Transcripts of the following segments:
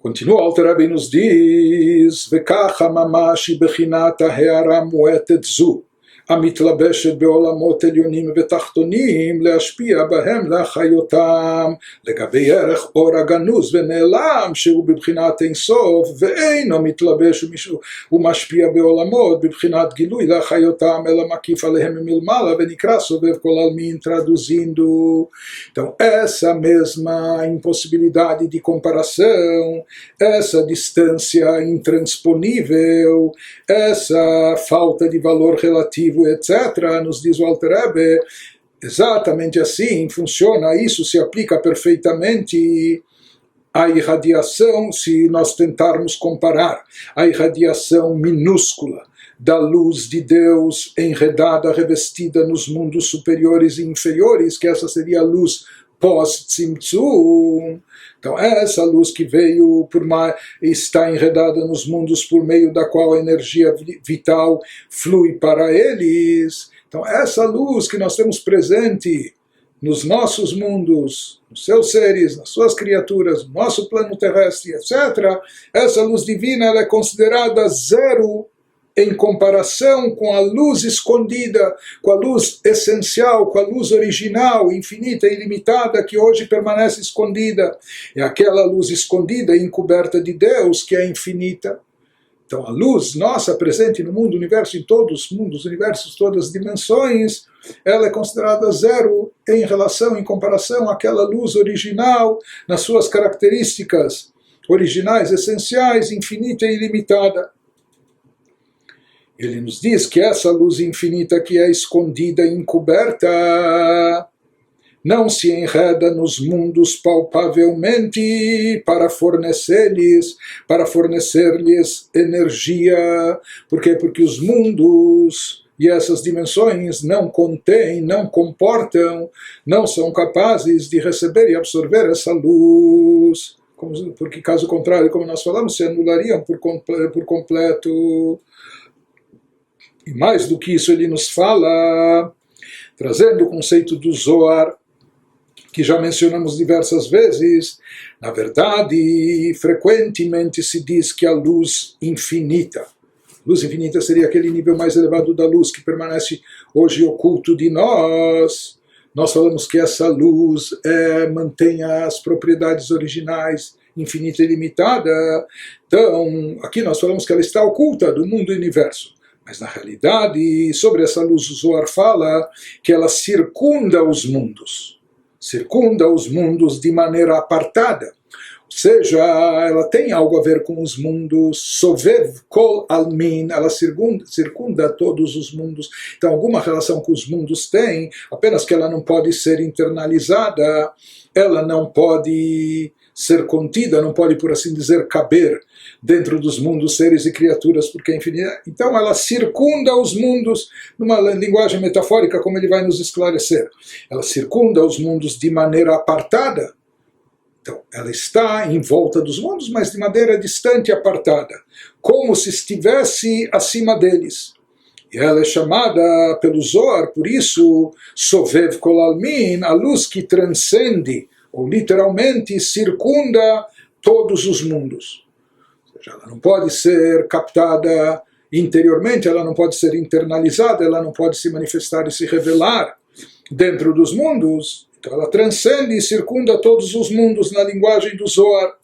Continua, Alter Rebbe nos diz, Vekacha mamashi bechinata heara muetet zu, המתלבשת בעולמות עליונים ותחתונים להשפיע בהם להחיותם לגבי ערך אור הגנוז ונעלם שהוא בבחינת אין סוף ואינו מתלבש ומשפיע בעולמות בבחינת גילוי להחיותם אלא מקיף עליהם ממלמעלה ונקרא סובב כל עלמין traduzindo. Então essa mesma impossibilidade de comparação, essa distância intransponível, essa falta de valor relativo, etc., nos diz o Alter Rebbe, exatamente assim funciona, isso se aplica perfeitamente à irradiação, se nós tentarmos comparar a irradiação minúscula da luz de Deus enredada, revestida nos mundos superiores e inferiores, que essa seria a luz pós-Tzimtzum. Então essa luz que veio por mais, está enredada nos mundos por meio da qual a energia vital flui para eles. Então essa luz que nós temos presente nos nossos mundos, nos seus seres, nas suas criaturas, no nosso plano terrestre, etc., essa luz divina ela é considerada zero em comparação com a luz escondida, com a luz essencial, com a luz original, infinita e ilimitada, que hoje permanece escondida. É aquela luz escondida e encoberta de Deus que é infinita. Então a luz nossa presente no mundo, universo, em todos os mundos, universos, todas as dimensões, ela é considerada zero em relação, em comparação àquela luz original, nas suas características originais, essenciais, infinita e ilimitada. Ele nos diz que essa luz infinita que é escondida e encoberta não se enreda nos mundos palpavelmente para fornecer-lhes energia. Por quê? Porque os mundos e essas dimensões não contêm, não comportam, não são capazes de receber e absorver essa luz. Porque caso contrário, como nós falamos, se anulariam por completo. E mais do que isso ele nos fala, trazendo o conceito do Zohar, que já mencionamos diversas vezes. Na verdade, frequentemente se diz que a luz infinita seria aquele nível mais elevado da luz que permanece hoje oculto de nós. Nós falamos que essa luz mantém as propriedades originais, infinita e limitada. Então, aqui nós falamos que ela está oculta do mundo e universo. Mas na realidade, sobre essa luz o Zohar fala que ela circunda os mundos de maneira apartada. Ou seja, ela tem algo a ver com os mundos, sovev kol almin, ela circunda todos os mundos. Então alguma relação com os mundos tem, apenas que ela não pode ser internalizada, ela não pode ser contida, não pode, por assim dizer, caber dentro dos mundos, seres e criaturas, porque é infinita. Então ela circunda os mundos, numa linguagem metafórica, como ele vai nos esclarecer. Ela circunda os mundos de maneira apartada. Então ela está em volta dos mundos, mas de maneira distante e apartada, como se estivesse acima deles. E ela é chamada pelo Zohar, por isso, Sovev Kol Almin, a luz que transcende, ou literalmente circunda todos os mundos. Ou seja, ela não pode ser captada interiormente, ela não pode ser internalizada, ela não pode se manifestar e se revelar dentro dos mundos. Então ela transcende e circunda todos os mundos na linguagem do Zohar.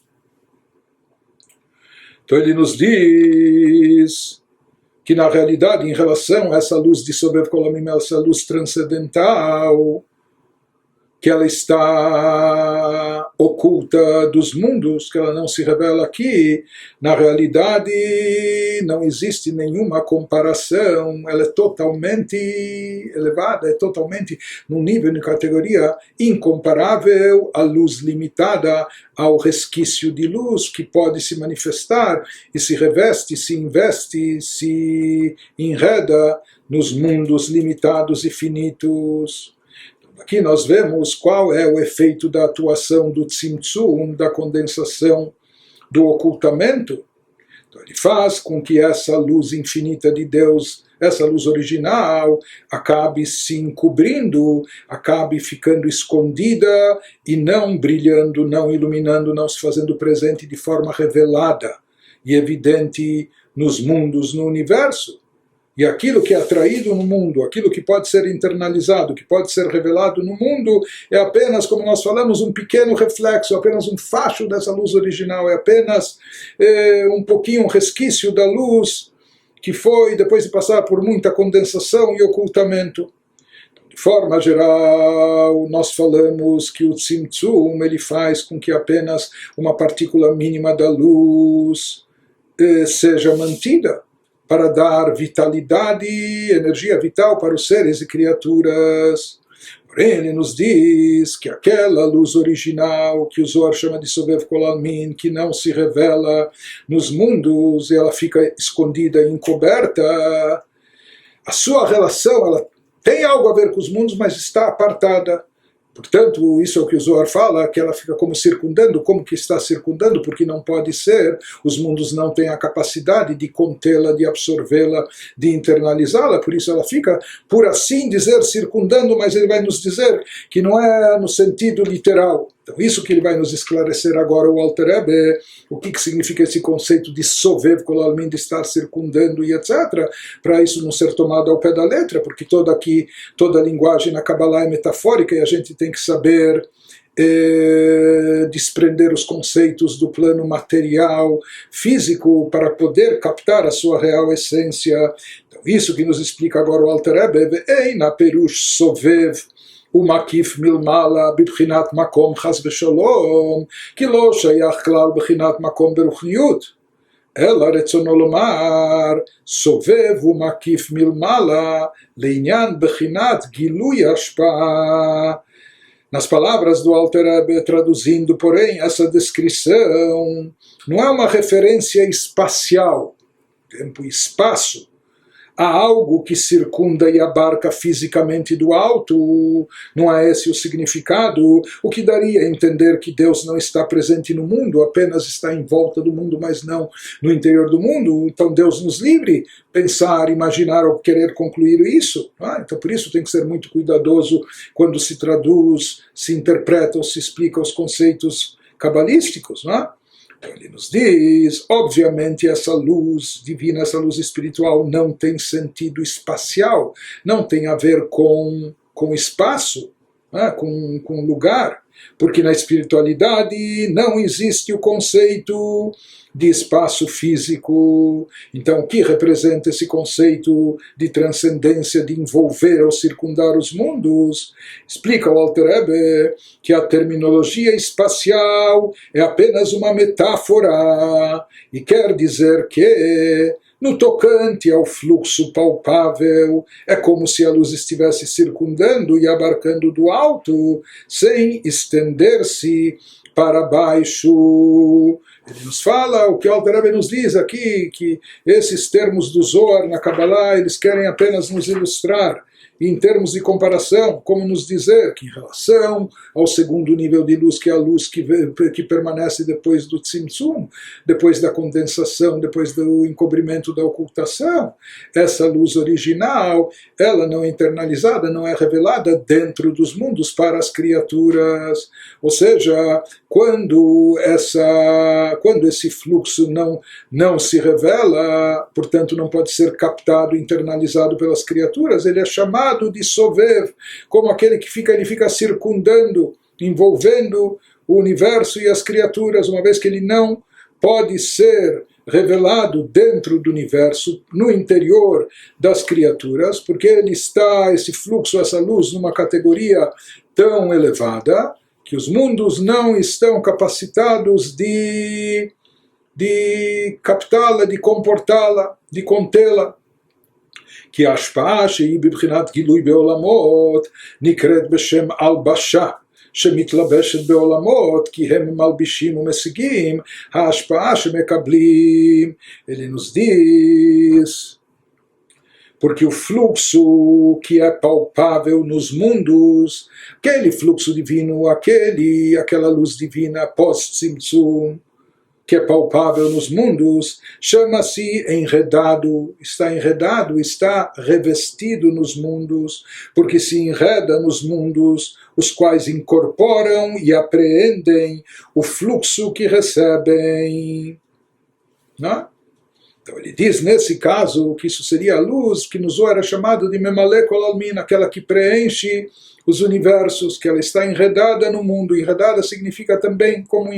Então ele nos diz que na realidade, em relação a essa luz de Sovev Kol Almin, essa luz transcendental, que ela está oculta dos mundos, que ela não se revela aqui, na realidade não existe nenhuma comparação, ela é totalmente elevada, é totalmente num nível de categoria incomparável à luz limitada, ao resquício de luz que pode se manifestar e se reveste, se investe, se enreda nos mundos limitados e finitos. Aqui nós vemos qual é o efeito da atuação do Tzimtzum, da condensação, do ocultamento. Então ele faz com que essa luz infinita de Deus, essa luz original acabe se encobrindo, acabe ficando escondida e não brilhando, não iluminando, não se fazendo presente de forma revelada e evidente nos mundos, no universo. E aquilo que é atraído no mundo, aquilo que pode ser internalizado, que pode ser revelado no mundo, é apenas, como nós falamos, um pequeno reflexo, apenas um facho dessa luz original, é apenas um pouquinho, um resquício da luz que foi, depois de passar por muita condensação e ocultamento. De forma geral, nós falamos que o Tzimtzum ele faz com que apenas uma partícula mínima da luz seja mantida, para dar vitalidade, energia vital para os seres e criaturas. Porém, ele nos diz que aquela luz original, que o Zohar chama de Sovev Kol Almin, que não se revela nos mundos, ela fica escondida e encoberta, a sua relação, ela tem algo a ver com os mundos, mas está apartada. Portanto, isso é o que o Zohar fala, que ela fica como circundando, como que está circundando, porque não pode ser, os mundos não têm a capacidade de contê-la, de absorvê-la, de internalizá-la, por isso ela fica, por assim dizer, circundando, mas ele vai nos dizer que não é no sentido literal. Então, isso que ele vai nos esclarecer agora, o Alter Rebbe, o que significa esse conceito de Sovev Kol Almin, de estar circundando e etc., para isso não ser tomado ao pé da letra, porque toda a linguagem na Kabbalah é metafórica e a gente tem que saber desprender os conceitos do plano material, físico, para poder captar a sua real essência. Então, isso que nos explica agora o Alter Rebbe, Eina Perush Sovev, ומקיף מלמעלה בבחינת מקום חס ושלום, כי לא שייך כלל בחינת מקום ברוחניות, אלא רצונו לומר סובב ומקיף מלמעלה לעניין בחינת גילוי השפעה. Nas palavras do Alter Rebbe, traduzindo, porém, essa descrição não é uma referência espacial, tempo e espaço, há algo que circunda e abarca fisicamente do alto, não é esse o significado, o que daria a entender que Deus não está presente no mundo, apenas está em volta do mundo, mas não no interior do mundo. Então Deus nos livre pensar, imaginar ou querer concluir isso. Então por isso tem que ser muito cuidadoso quando se traduz, se interpreta ou se explica os conceitos cabalísticos, não é? Ele nos diz, obviamente essa luz divina, essa luz espiritual não tem sentido espacial, não tem a ver com espaço, com lugar, porque na espiritualidade não existe o conceito de espaço físico. Então, o que representa esse conceito de transcendência, de envolver ou circundar os mundos? Explica o Alter Rebbe que a terminologia espacial é apenas uma metáfora e quer dizer que no tocante ao fluxo palpável, é como se a luz estivesse circundando e abarcando do alto, sem estender-se para baixo. Ele nos fala, o que o Alter Rebbe nos diz aqui, que esses termos do Zohar na Kabbalah, eles querem apenas nos ilustrar, em termos de comparação, como nos dizer que em relação ao segundo nível de luz, que é a luz que permanece depois do Tzimtzum, depois da condensação, depois do encobrimento da ocultação, essa luz original, ela não é internalizada, não é revelada dentro dos mundos para as criaturas. Ou seja, quando esse fluxo não se revela, portanto não pode ser captado, internalizado pelas criaturas, ele é chamado de Sovev, como aquele que ele fica circundando, envolvendo o universo e as criaturas, uma vez que ele não pode ser revelado dentro do universo, no interior das criaturas, porque esse fluxo, essa luz, numa categoria tão elevada, que os mundos não estão capacitados de captá-la, de comportá-la, de contê-la. כי ההשפעה שהיא בבחינת גילוי בעולמות נקראת בשם הלבשה שמתלבשת בעולמות כי הם מלבישים ומשיגים ההשפעה שמקבלים. Ele nos diz porque o fluxo que é palpável nos mundos, aquele fluxo divino, aquela luz divina pós-Tzimtzum, que é palpável nos mundos, chama-se enredado, está revestido nos mundos, porque se enreda nos mundos, os quais incorporam e apreendem o fluxo que recebem. Não? Então ele diz nesse caso que isso seria a luz, que no Zohar era chamado de Memaleh Kol Almin, aquela que preenche os universos, que ela está enredada no mundo. Enredada significa também como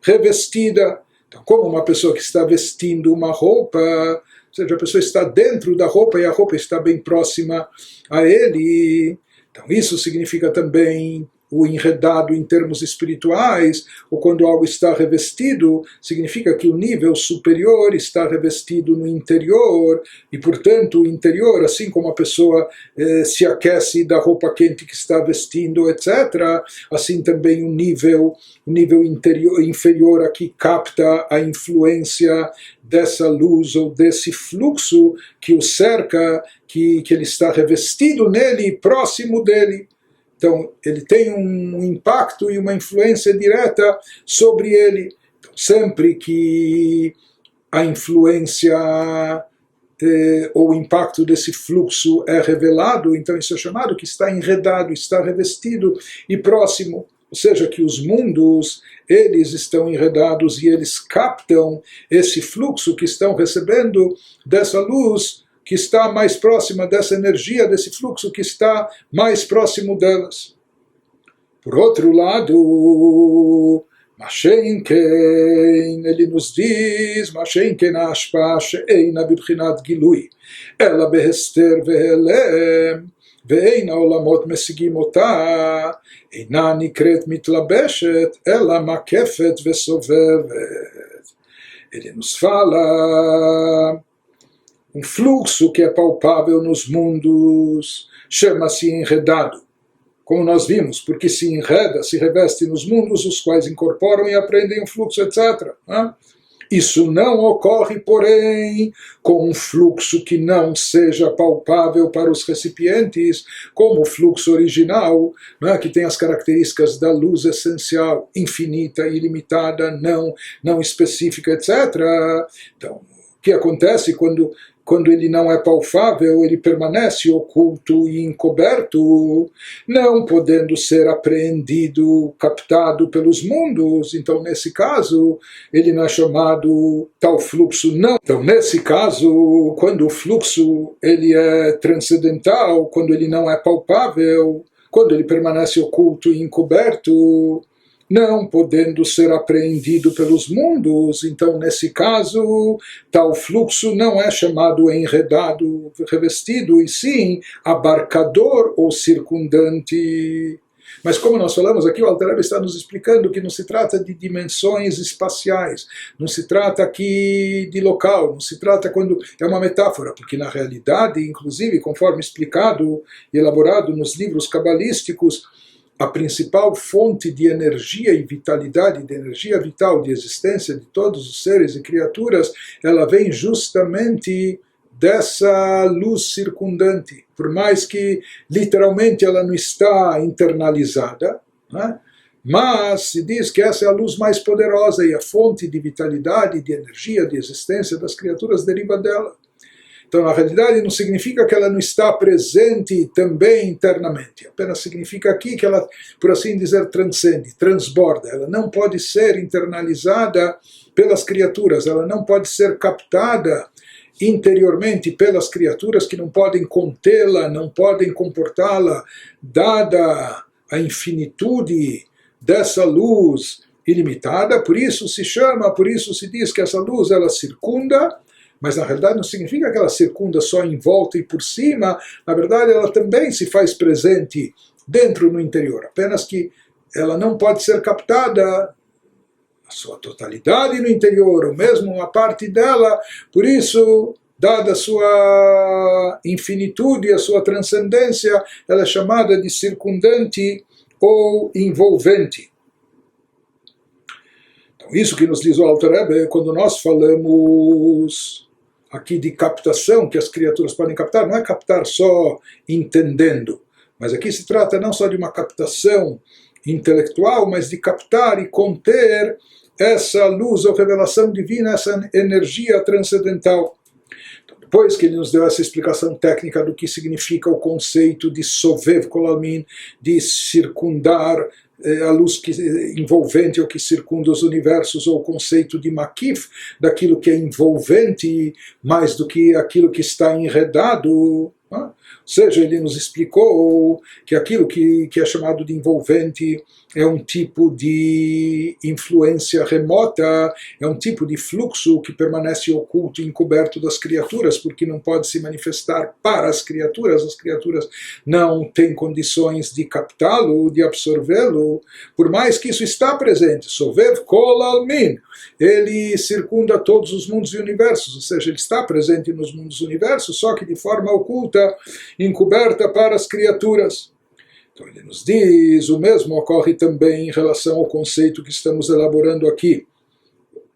revestida. Então, como uma pessoa que está vestindo uma roupa, ou seja, a pessoa está dentro da roupa e a roupa está bem próxima a ele. Então, isso significa também o enredado em termos espirituais, ou quando algo está revestido, significa que o nível superior está revestido no interior, e portanto o interior, assim como a pessoa se aquece da roupa quente que está vestindo, etc., assim também o nível interior, inferior aqui capta a influência dessa luz ou desse fluxo que o cerca, que ele está revestido nele, próximo dele. Então, ele tem um impacto e uma influência direta sobre ele. Então, sempre que a influência ou o impacto desse fluxo é revelado, então isso é chamado que está enredado, está revestido e próximo. Ou seja, que os mundos, eles estão enredados e eles captam esse fluxo que estão recebendo dessa luz, que está mais próxima dessa energia, desse fluxo que está mais próximo delas. Por outro lado, Mashenken, ele nos diz, Mashenken ashpa she'eina bibchinat gilui, ela behester vehelem, ואין העולמות משיגים אותה, אינה נקראת מתלבשת, אלא מקפת וסובבת. Ele nos fala um fluxo que é palpável nos mundos, chama-se enredado. Como nós vimos, porque se enreda, se reveste nos mundos, os quais incorporam e aprendem o fluxo, etc. Isso não ocorre, porém, com um fluxo que não seja palpável para os recipientes, como o fluxo original, que tem as características da luz essencial, infinita, ilimitada, não específica, etc. Então, o que acontece quando ele não é palpável, ele permanece oculto e encoberto, não podendo ser apreendido, captado pelos mundos. Então, nesse caso, ele não é chamado tal fluxo, não. Então, nesse caso, quando o fluxo ele é transcendental, quando ele não é palpável, quando ele permanece oculto e encoberto, não podendo ser apreendido pelos mundos, então nesse caso tal fluxo não é chamado enredado, revestido, e sim abarcador ou circundante. Mas como nós falamos aqui, o Alter Rebbe está nos explicando que não se trata de dimensões espaciais, não se trata aqui de local, não se trata quando é uma metáfora, porque na realidade, inclusive, conforme explicado e elaborado nos livros cabalísticos, a principal fonte de energia e vitalidade, de energia vital, de existência de todos os seres e criaturas, ela vem justamente dessa luz circundante. Por mais que literalmente ela não está internalizada, mas se diz que essa é a luz mais poderosa e a fonte de vitalidade, de energia, de existência das criaturas deriva dela. Então, na realidade, não significa que ela não está presente também internamente. Apenas significa aqui que ela, por assim dizer, transcende, transborda. Ela não pode ser internalizada pelas criaturas, ela não pode ser captada interiormente pelas criaturas que não podem contê-la, não podem comportá-la, dada a infinitude dessa luz ilimitada. Por isso se diz que essa luz ela circunda, mas na realidade não significa que ela circunda só em volta e por cima, na verdade ela também se faz presente dentro no interior, apenas que ela não pode ser captada a sua totalidade no interior, ou mesmo uma parte dela, por isso, dada a sua infinitude, a sua transcendência, ela é chamada de circundante ou envolvente. Então, isso que nos diz o Alter Rebbe, quando nós falamos aqui de captação, que as criaturas podem captar, não é captar só entendendo, mas aqui se trata não só de uma captação intelectual, mas de captar e conter essa luz ou revelação divina, essa energia transcendental. Depois que ele nos deu essa explicação técnica do que significa o conceito de Sovev Kol Almin, de circundar a luz envolvente ou que circunda os universos, ou o conceito de Makif, daquilo que é envolvente mais do que aquilo que está enredado. Ou seja, ele nos explicou que aquilo que é chamado de envolvente é um tipo de influência remota, é um tipo de fluxo que permanece oculto e encoberto das criaturas, porque não pode se manifestar para as criaturas não têm condições de captá-lo, de absorvê-lo, por mais que isso está presente. Sovev Kol Almin, ele circunda todos os mundos e universos, ou seja, ele está presente nos mundos e universos, só que de forma oculta, encoberta para as criaturas. Então ele nos diz, o mesmo ocorre também em relação ao conceito que estamos elaborando aqui,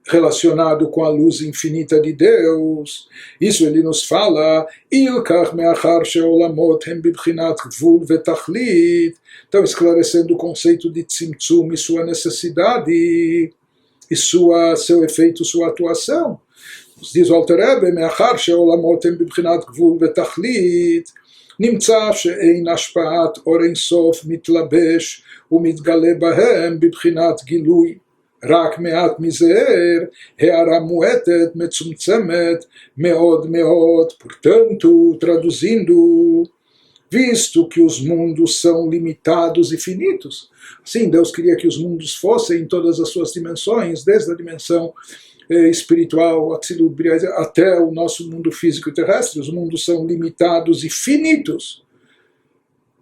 relacionado com a luz infinita de Deus. Isso ele nos fala, Ilkach me'achar she'olamot hem bibchinat gvul vetachlit. Então, esclarecendo o conceito de tzimtzum e sua necessidade, e seu efeito, sua atuação. Nos diz o Alter Rebbe, me'achar she'olamot hem bibchinat gvul vetachlit, נמצא שאין השפעת אור אינסוף מתלבש ומתגלה בהם בבחינת גילוי. רק מעט מזער, הערה מועטת, מצומצמת, מאוד מאוד. Portanto, traduzindo, visto que os mundos são limitados e finitos, assim Deus queria que os mundos fossem em todas as suas dimensões, desde a dimensão espiritual, até o nosso mundo físico e terrestre, os mundos são limitados e finitos.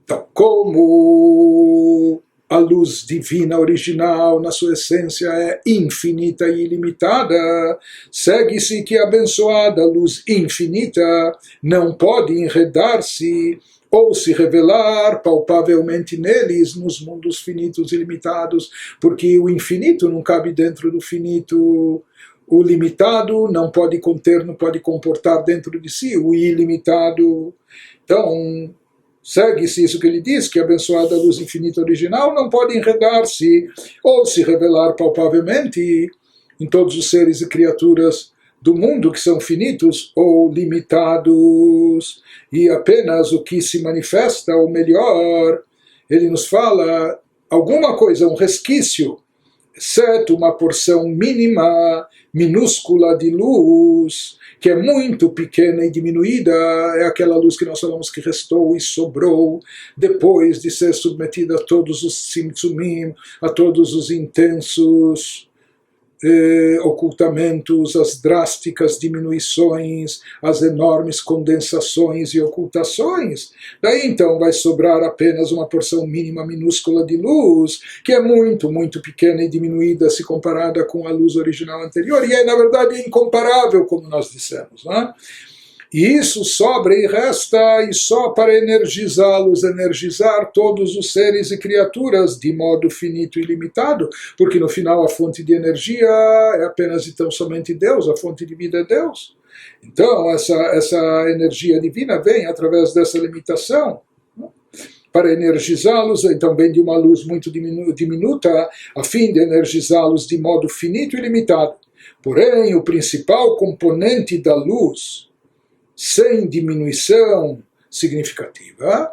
Então, como a luz divina original, na sua essência, é infinita e ilimitada, segue-se que a abençoada luz infinita não pode enredar-se ou se revelar palpavelmente neles, nos mundos finitos e limitados, porque o infinito não cabe dentro do finito, o limitado não pode conter, não pode comportar dentro de si o ilimitado. Então, segue-se isso que ele diz, que a abençoada luz infinita original não pode enredar-se ou se revelar palpavelmente em todos os seres e criaturas do mundo que são finitos ou limitados, e apenas o que se manifesta, ou melhor, ele nos fala alguma coisa, um resquício, exceto uma porção mínima, minúscula de luz, que é muito pequena e diminuída, é aquela luz que nós falamos que restou e sobrou depois de ser submetida a todos os tzimtzumim, a todos os intensos ocultamentos, as drásticas diminuições, as enormes condensações e ocultações. Daí então vai sobrar apenas uma porção mínima, minúscula de luz, que é muito, muito pequena e diminuída se comparada com a luz original anterior, e é na verdade incomparável, como nós dissemos, né? E isso sobra e resta, e só para energizá-los, energizar todos os seres e criaturas de modo finito e limitado, porque no final a fonte de energia é apenas e tão somente Deus, a fonte de vida é Deus. Então essa energia divina vem através dessa limitação, né, para energizá-los, então vem de uma luz muito diminuta, a fim de energizá-los de modo finito e limitado. Porém, o principal componente da luz, sem diminuição significativa,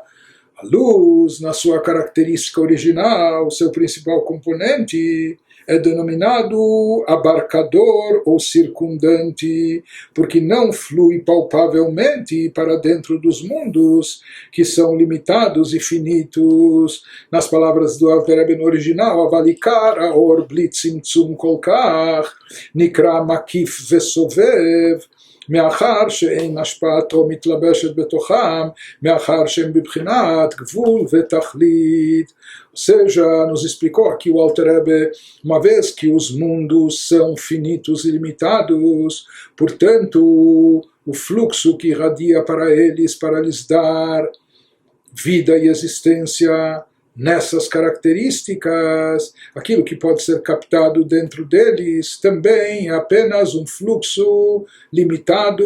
a luz, na sua característica original, seu principal componente, é denominado abarcador ou circundante, porque não flui palpavelmente para dentro dos mundos, que são limitados e finitos. Nas palavras do Alter Rebbe no original, avalikar aor bli tzimtzum kolkach, nikra makif vesovev, מאחר שאין השפעתו מתלבשת בתוכם, מאחר שהם בבחינת גבול ותכלית. Ou seja, nos explicou aqui o Alter Rebbe, uma vez que os mundos são finitos e limitados, portanto, o fluxo que irradia para eles, para lhes dar vida e existência, nessas características, aquilo que pode ser captado dentro deles também é apenas um fluxo limitado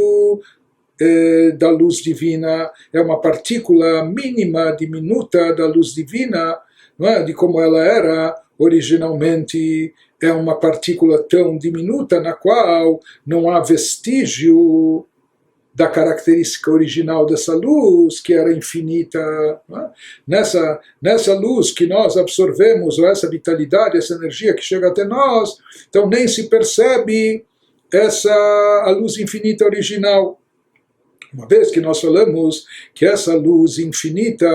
da luz divina, é uma partícula mínima, diminuta da luz divina, não é? De como ela era originalmente é uma partícula tão diminuta na qual não há vestígio da característica original dessa luz, que era infinita. Né? Nessa luz que nós absorvemos, ou essa vitalidade, essa energia que chega até nós, então nem se percebe a luz infinita original. Uma vez que nós falamos que essa luz infinita,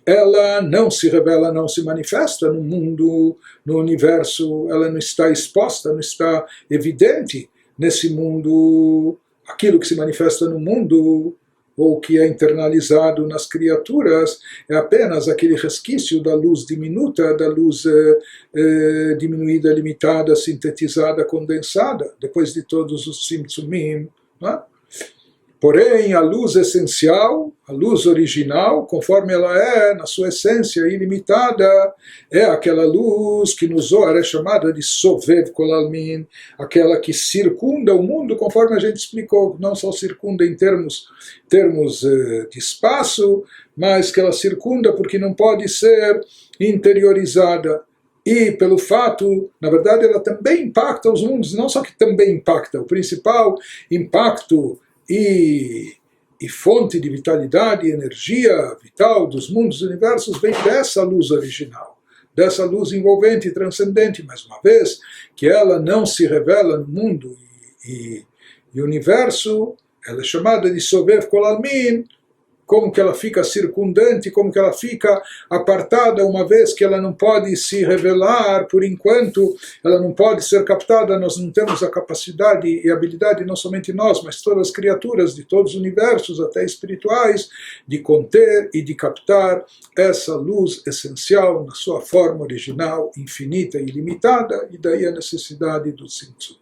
ela não se revela, não se manifesta no mundo, no universo, ela não está exposta, não está evidente nesse mundo. Aquilo que se manifesta no mundo, ou que é internalizado nas criaturas, é apenas aquele resquício da luz diminuta, da luz diminuída, limitada, sintetizada, condensada, depois de todos os tzimtzumim, não é? Porém, a luz essencial, a luz original, conforme ela é, na sua essência ilimitada, é aquela luz que no Zohar é chamada de Sovev Kol Almin, aquela que circunda o mundo, conforme a gente explicou, não só circunda em termos de espaço, mas que ela circunda porque não pode ser interiorizada. E pelo fato, na verdade, ela também impacta os mundos, não só que também impacta, o principal impacto e fonte de vitalidade e energia vital dos mundos e universos vem dessa luz original, dessa luz envolvente e transcendente, mais uma vez, que ela não se revela no mundo e universo, ela é chamada de Sovev Kol Almin, como que ela fica circundante, como que ela fica apartada, uma vez que ela não pode se revelar, por enquanto ela não pode ser captada, nós não temos a capacidade e habilidade, não somente nós, mas todas as criaturas de todos os universos, até espirituais, de conter e de captar essa luz essencial na sua forma original, infinita e ilimitada, e daí a necessidade do Tzimtzum.